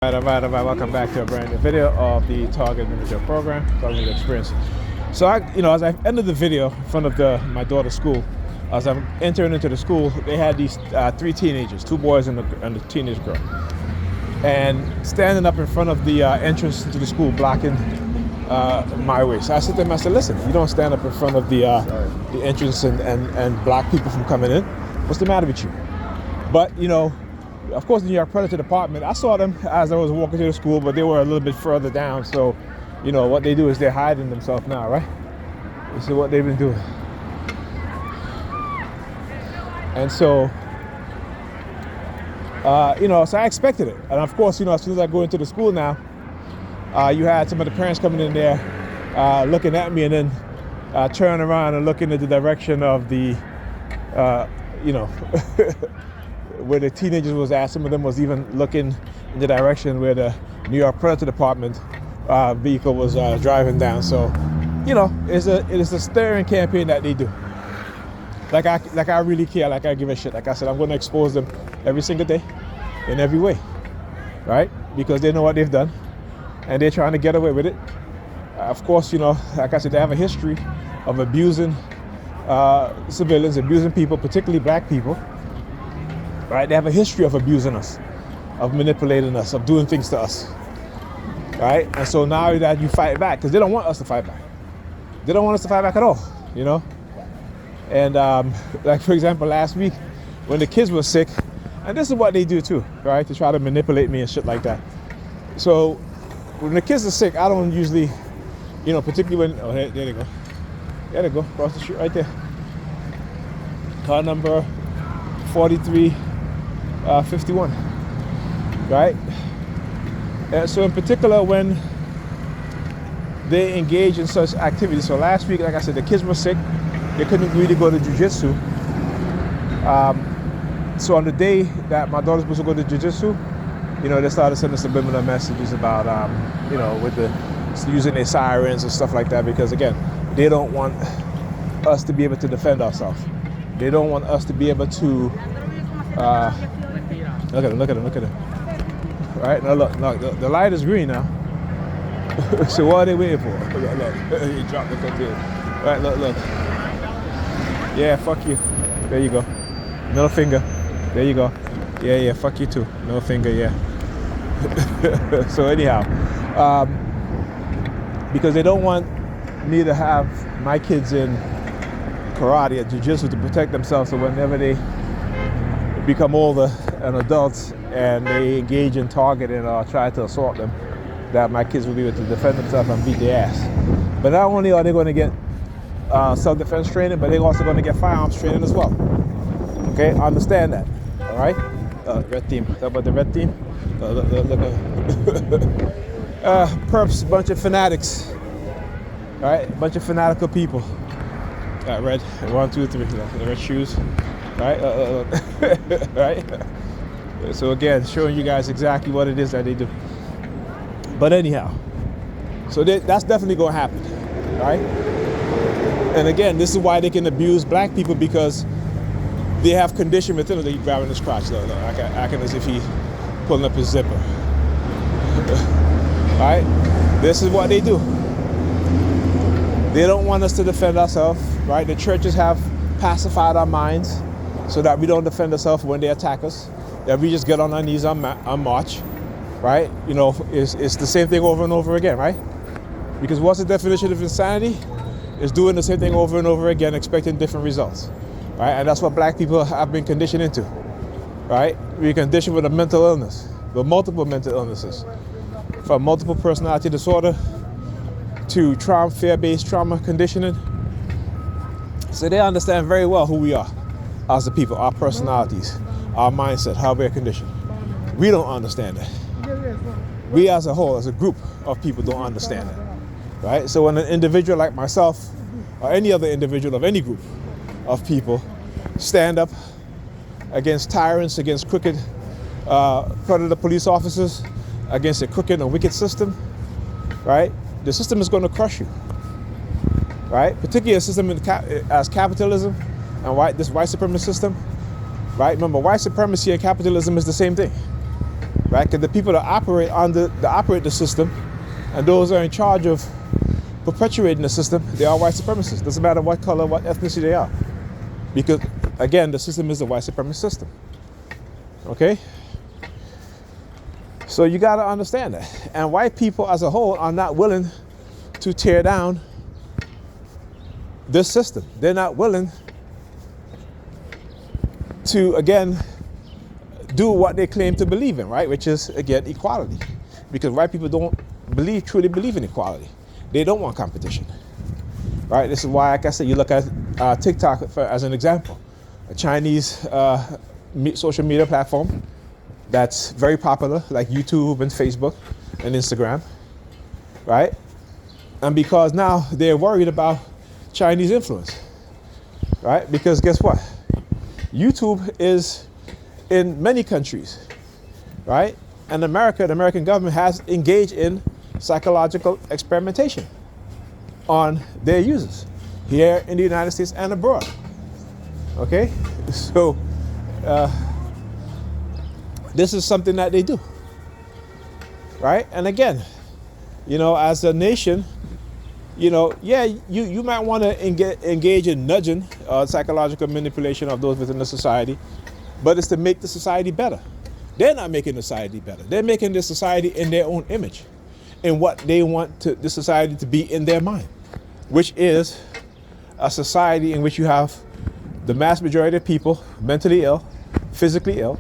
All right, welcome back to a brand new video of the Target Manager Program, Target Experience. So as I ended the video in front of my daughter's school, as I'm entering into the school, they had these three teenagers, two boys and a teenage girl. And standing up in front of the entrance to the school, blocking my way. So I said to them, I said, listen, you don't stand up in front of the entrance and block people from coming in. What's the matter with you? But, of course, the NY Predators Department, I saw them as I was walking to the school, but they were a little bit further down. So, what they do is they're hiding themselves now, right? This is what they've been doing. And so, so I expected it. And of course, as soon as I go into the school now, you had some of the parents coming in there looking at me and then turning around and looking in the direction of the, where the teenagers was at. Some of them was even looking in the direction where the NY Predators Department vehicle was driving down. So, it is a stirring campaign that they do. Like I really care, like I give a shit. Like I said, I'm going to expose them every single day in every way, right? Because they know what they've done and they're trying to get away with it. Of course, like I said, they have a history of abusing civilians, abusing people, particularly black people. Right? They have a history of abusing us, of manipulating us, of doing things to us. Right? And so now that you fight back, because they don't want us to fight back. They don't want us to fight back at all, And like, for example, last week when the kids were sick, and this is what they do too, right? To try to manipulate me and shit like that. So when the kids are sick, I don't usually, particularly when, there they go. There they go, across the street right there. Car number 4351, right? And so in particular, when they engage in such activities. So last week, like I said, the kids were sick. They couldn't really go to jiu-jitsu. So on the day that my daughter's supposed to go to jiu-jitsu, they started sending subliminal messages about, with using their sirens and stuff like that, because again, they don't want us to be able to defend ourselves. They don't want us to be able to, look at him. Right, now look, the light is green now. So what are they waiting for? Look. He dropped the container. Right, look. Yeah, fuck you. There you go. Middle finger. There you go. Yeah, fuck you too. Middle finger, yeah. So anyhow, because they don't want me to have my kids in karate or jiu-jitsu to protect themselves, so whenever they become older and adults and they engage in targeting or try to assault them, that my kids will be able to defend themselves and beat their ass. But not only are they going to get self-defense training, but they're also going to get firearms training as well. Okay, understand that. All right, red team. Talk about the red team. Look. Perps, bunch of fanatics. All right, bunch of fanatical people. Red, 1, 2, 3, the red shoes, right? Right? So again, showing you guys exactly what it is that they do. But anyhow, so that's definitely going to happen, right? And again, this is why they can abuse black people, because they have condition within them. That he's grabbing his crotch, look, acting as if he's pulling up his zipper. Right? This is what they do. They don't want us to defend ourselves, right? The churches have pacified our minds so that we don't defend ourselves when they attack us, that we just get on our knees on march, right? It's the same thing over and over again, right? Because what's the definition of insanity? It's doing the same thing over and over again, expecting different results, right? And that's what black people have been conditioned into, right? We're conditioned with a mental illness, with multiple mental illnesses, from multiple personality disorder to fear-based trauma conditioning. So they understand very well who we are as a people, our personalities, our mindset, how we're conditioned. We don't understand that. We as a whole, as a group of people, don't understand that, right? So when an individual like myself or any other individual of any group of people stand up against tyrants, against crooked predator police officers, against a crooked and wicked system, right? The system is going to crush you, right? Particularly a system as capitalism and this white supremacy system, right? Remember, white supremacy and capitalism is the same thing. right? Because the people that operate the system, and those who are in charge of perpetuating the system, they are white supremacists. Doesn't matter what color, what ethnicity they are, because again, the system is a white supremacist system. Okay. So you got to understand that, and white people as a whole are not willing to tear down this system. They're not willing to, again, do what they claim to believe in, right? Which is, again, equality. Because white people don't truly believe in equality. They don't want competition, right? This is why, like I said, you look at TikTok as an example, a Chinese social media platform that's very popular, like YouTube and Facebook and Instagram, right? And because now they're worried about Chinese influence, right? Because guess what? YouTube is in many countries, right? And America, the American government has engaged in psychological experimentation on their users here in the United States and abroad. Okay? So, this is something that they do, right? And again, as a nation, you might want to engage in nudging, psychological manipulation of those within the society, but it's to make the society better. They're not making the society better. They're making the society in their own image, in what they want the society to be in their mind, which is a society in which you have the mass majority of people mentally ill, physically ill,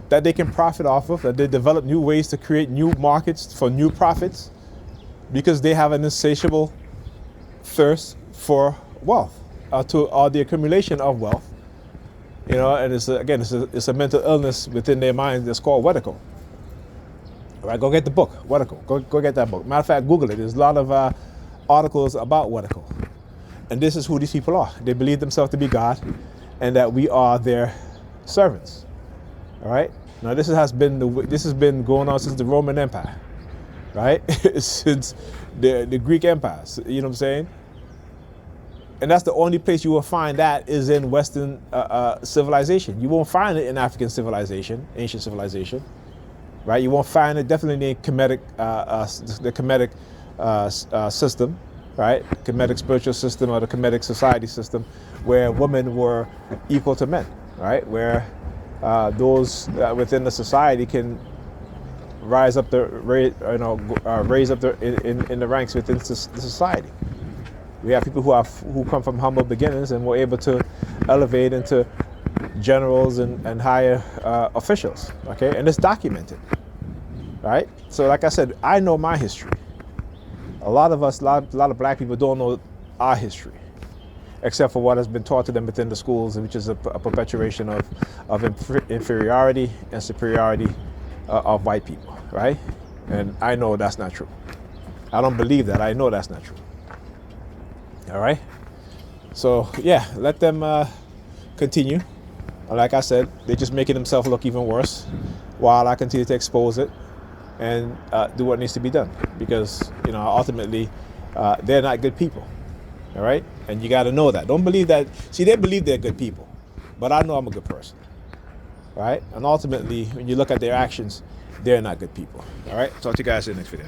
that they can profit off of, that they develop new ways to create new markets for new profits, because they have an insatiable thirst for wealth, or the accumulation of wealth, and it's a mental illness within their mind that's called Wetico. All right, go get the book, Wetico. Go get that book. Matter of fact, Google it. There's a lot of articles about Wetico, and this is who these people are. They believe themselves to be God, and that we are their servants. All right. Now this has been going on since the Roman Empire, right? Since the Greek empires. You know what I'm saying? And that's the only place you will find that is in Western civilization. You won't find it in African civilization, ancient civilization, right? You won't find it definitely in the Kemetic system, right? Kemetic spiritual system, or the Kemetic society system, where women were equal to men, right? Where those within the society can raise up in the ranks within the society. We have people who come from humble beginnings and were able to elevate into generals and higher officials. Okay, and it's documented, right? So, like I said, I know my history. A lot of black people don't know our history, except for what has been taught to them within the schools, which is a perpetuation of inferiority and superiority of white people, right? And I know that's not true. I don't believe that. I know that's not true. All right? So, yeah, let them continue. Like I said, they're just making themselves look even worse while I continue to expose it and do what needs to be done. Because, ultimately, they're not good people. All right? And you got to know that. Don't believe that. See, they believe they're good people. But I know I'm a good person. All right? And ultimately, when you look at their actions, they're not good people. All right? Talk to you guys in the next video.